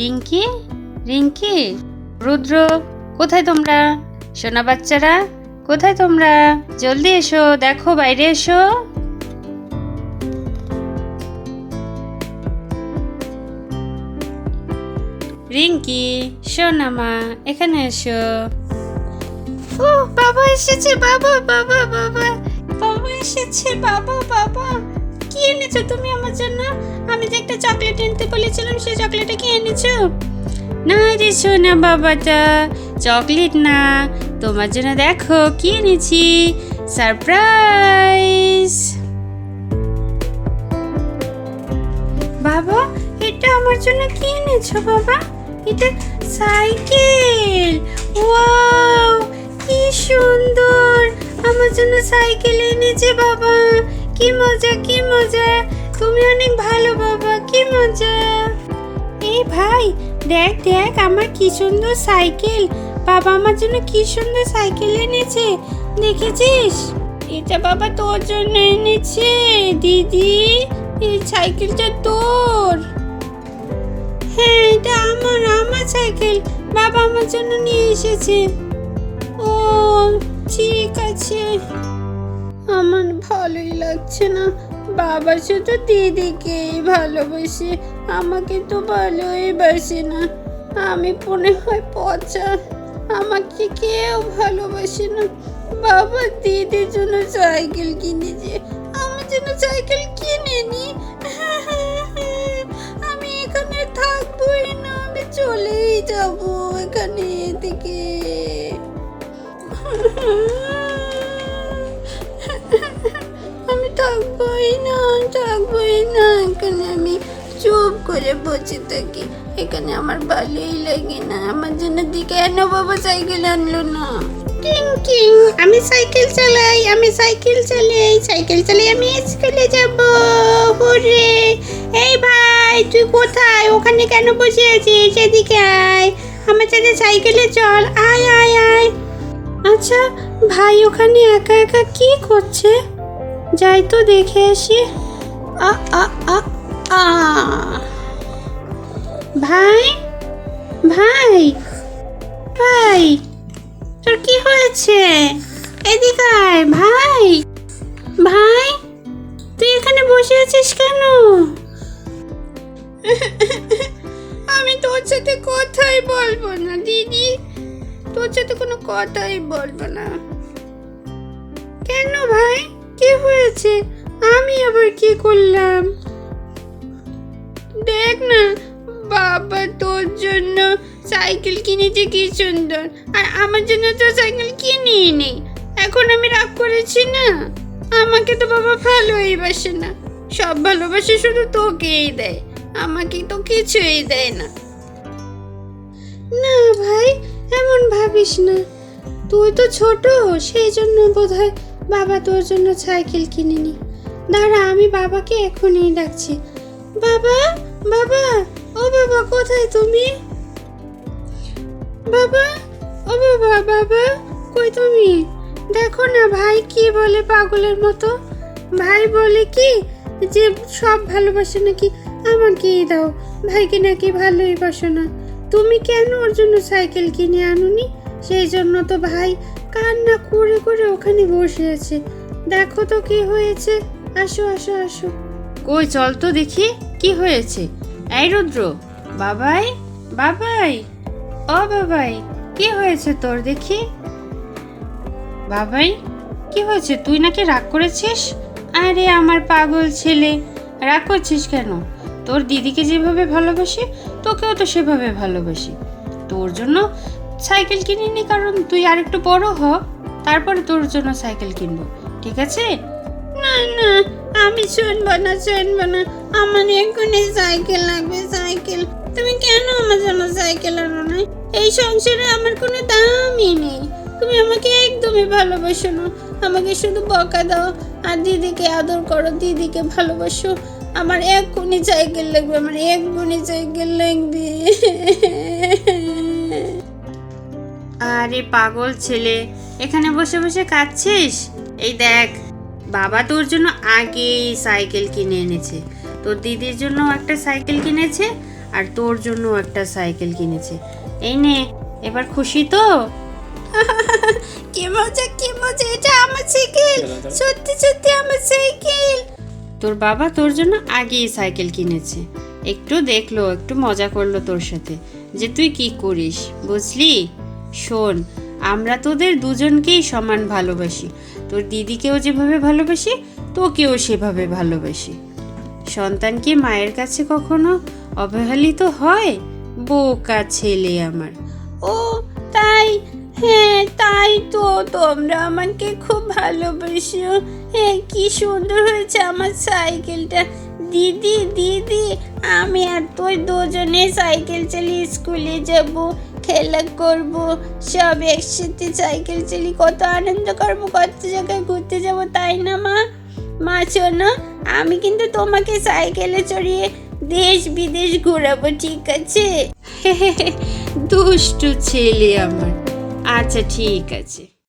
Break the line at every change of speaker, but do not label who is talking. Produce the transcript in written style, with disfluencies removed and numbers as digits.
রিঙ্কি, রিঙ্কি, রুদ্র, কোথায় তোমরা? সোনা বাচ্চারা, কোথায় তোমরা? জলদি এসো, দেখো বাইরে এসো। রিঙ্কি, সোনা মা, এখানে এসো। ও বাবা এসেছে, বাবা বাবা বাবা বাবা এসেছে, বাবা বাবা। কি এনেছো তুমি আমার জন্য? আমি যে একটা চকলেট আনতে বলেছিলাম, সেই চকলেটটা কি এনেছো? না রে সোনা বাবাটা, চকলেট না, তোমার জন্য দেখো কি এনেছি, সারপ্রাইজ। বাবা, এটা আমার জন্য কি এনেছো বাবা? এটা সাইকেল। ওয়াও, কি সুন্দর, আমার জন্য সাইকেল এনেছে বাবা। কি মজা, কি মজা, তুমি অনেক ভালো বাবা, কি মজা। এই ভাই, দেখ দেখ আমার কি সুন্দর সাইকেল। বাবা আমার জন্য কি সুন্দর সাইকেল এনেছে, দেখেছিস? এটা বাবা তোর জন্য এনেছে দিদি, এই সাইকেলটা তোর। হ্যাঁ, এটা আমার সাইকেল, বাবা আমার জন্য নিয়ে এসেছে। ও ঠিক আছে। আমার ভালোই লাগছে না, বাবা শুধু দিদিকেই ভালোবাসে, আমাকে তো ভালোই বাসে না। আমি মনে হয় পচা, আমাকে কেউ ভালোবাসে না। বাবা দিদির জন্য সাইকেল কিনেছে, আমার জন্য সাইকেল কিনেনি। আমি এখানে থাকবোই না, আমি চলেই যাবো এখানে থেকে। আমি থাকবোই না এখানে, আমি চুপ করে বসে থাকি। এখানে আমার ভালোই লাগে না, আমার জন্য কেন বাবা সাইকেল আনলো না? কিং কিং, আমি সাইকেল চালাই, আমি স্কুলে যাব। হুররে! এই ভাই, তুই কোথায়? ওখানে কেন বসে আছিস? এদিকে আয়, আমার সাথে সাইকেলে চল, আয় আয় আয়। আচ্ছা ভাই, ওখানে একা একা কি করছে? যাই তো দেখে আসি। আ আ আ আ ভাই ভাই ভাই, তোর কি হয়েছে? এদিকে আয় ভাই। ভাই, তুই এখানে বসে আছিস কেন? আমি তোর সাথে কথাই বলবো না দিদি, তোর সাথে কোনো কথাই বলবো না। কেন ভাই, কি হয়েছে? আমি আবার কি করলাম? দেখ না, বাবা তোর জন্য সাইকেল কিনেছে, কি সুন্দর, আর আমার জন্য তো সাইকেল কিনেই নেই। এখন আমি রাগ করেছি না? আমাকে তো বাবা ভালোই বাসে না, সব ভালোবাসে শুধু তোকেই দেয়, আমাকে তো কিছুই দেয় না। না ভাই, এমন ভাবিস না, তুই তো ছোট, সেই জন্য বোধহয় বাবা তোর জন্য সাইকেল কিনেনি। দাঁড়া, আমি বাবাকে এখনই ডাকছি। বাবা, বাবা, ও বাবা, কোথায় তুমি? বাবা, ও বাবা, বাবা, কই তুমি? দেখো না ভাই কি বলে পাগলের মতো। ভাই বলে কি যে সব ভালোবাসে নাকি আমাকেই দাও, ভাইকে নাকি ভালোই বাসো না। তুমি কেন ওর জন্য সাইকেল কিনে আনুনি? সেই জন্য তো ভাই কান্না করে করে ওখানে বসে আছে। দেখো তো কি হয়েছে, আসো আসো আসো। কই চল তো দেখি কি হয়েছে। এই রুদ্র, বাবাই বাবাই, ও বাবাই, কি হয়েছে তোর দেখি? বাবাই, কি হয়েছে? তুই নাকি রাগ করেছিস? আরে আমার পাগল ছেলে, রাগ করছিস কেন? তোর দিদিকে যেভাবে ভালোবাসি তোকেও তো সেভাবে ভালোবাসি। তোর জন্য সাইকেল কিনিনি কারণ তুই আরেকটু বড় হ, তারপরে তোর জন্য সাইকেল কিনবো, ঠিক আছে? না না, আমি শুনবো না, আমার এক্ষুনি সাইকেল লাগবে, সাইকেল। তুমি কেন আমার জন্য সাইকেল আনো না? এই সংসারে আমার কোনো দামই নেই, তুমি আমাকে একদমই ভালোবাসো না, আমাকে শুধু বকা দাও আর দিদিকে আদর করো, দিদিকে ভালোবাসো। আমার এক্ষুনি সাইকেল লাগবে, আমার এক্ষুনি সাইকেল লাগবে। আরে পাগল ছেলে, এখানে বসে বসে কাঁদছিস? এই দেখ, বাবা তোর জন্য আগেই সাইকেল কিনে এনেছে, তোর দিদির জন্য একটা সাইকেল কিনেছে, আর তোর জন্য একটা সাইকেল কিনেছে। এই নে, এবার খুশি তো? কি মজা, কি মজা, এটা আমার সাইকেল, সত্যি সত্যি আমার সাইকেল। তোর বাবা তোর জন্য আগেই সাইকেল কিনেছে, একটু দেখলো, একটু মজা করলো তোর সাথে যে তুই কি করিস, বুঝলি? শোন, আমরা তোদের দুজনকেই সমান ভালোবাসি, তোর দিদিকেও যেভাবে ভালোবাসি তোকেও সেভাবে ভালোবাসি। সন্তান কি মায়ের কাছে কখনো অবহেলিত হয়? বোকা ছেলে আমার। ও তাই? হ্যাঁ তাই তো, তোমরা আমাকে খুব ভালোবাসো। হ্যাঁ, কি সুন্দর হয়েছে আমার সাইকেলটা। দিদি দিদি, আমি আর তুই দুজনে সাইকেল চালিয়ে স্কুলে যাব, খেলা করব, সব একসাথে সাইকেল চালিয়ে কত আনন্দ করবো, কত জায়গায় ঘুরতে যাব, তাই না মা? মা শোনো, আমি কিন্তু তোমাকে সাইকেলে চড়িয়ে দেশ বিদেশ ঘোরাবো, ঠিক আছে? দুষ্টু ছেলে আমার। আচ্ছা ঠিক আছে।